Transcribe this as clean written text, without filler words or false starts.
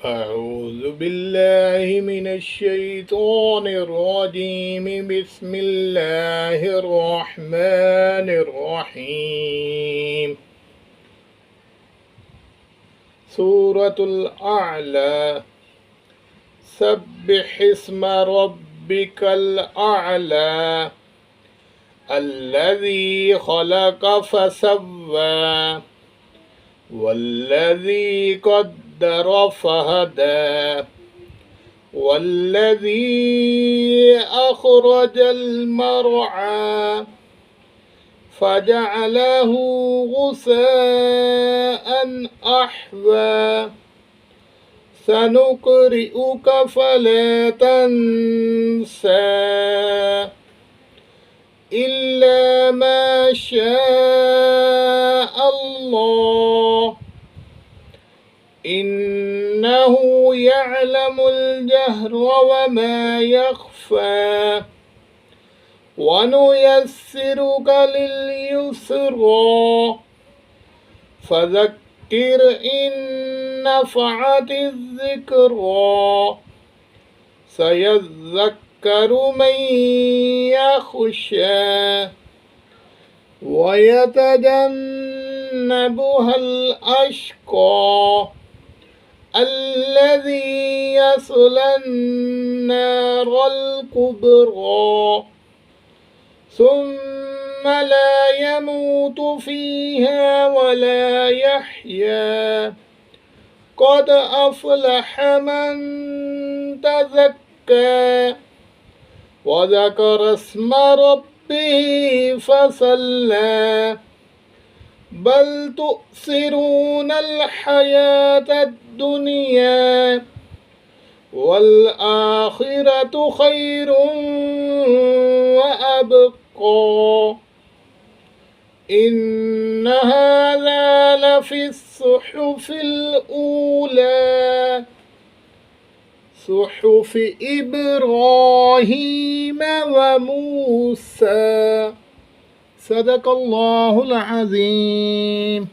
أعوذ بالله من الشيطان الرجيم. بسم الله الرحمن الرحيم. سورة الأعلى. سبح اسم ربك الأعلى الذي خلق فسوى والذي قدر فهدى والذي أخرج المرعى فجعله غثاء أحوى سنقرئك فلا تنسى إلا ما شاء الله إنه يعلم الجهر وما يخفى ونيسرك لليسرى فذكر إن نفعت الذكرى سيذكر من يخشى ويتجنبها الأشقى الذي يصلى النار الكبرى ثم لا يموت فيها ولا يحيا قد أفلح من تزكى وذكر اسم ربه فصلى بل تؤثرون الحياة الدنيا والآخرة خير وأبقى إن هذا لفي الصحف الأولى صحف إبراهيم وموسى. صدق الله العظيم.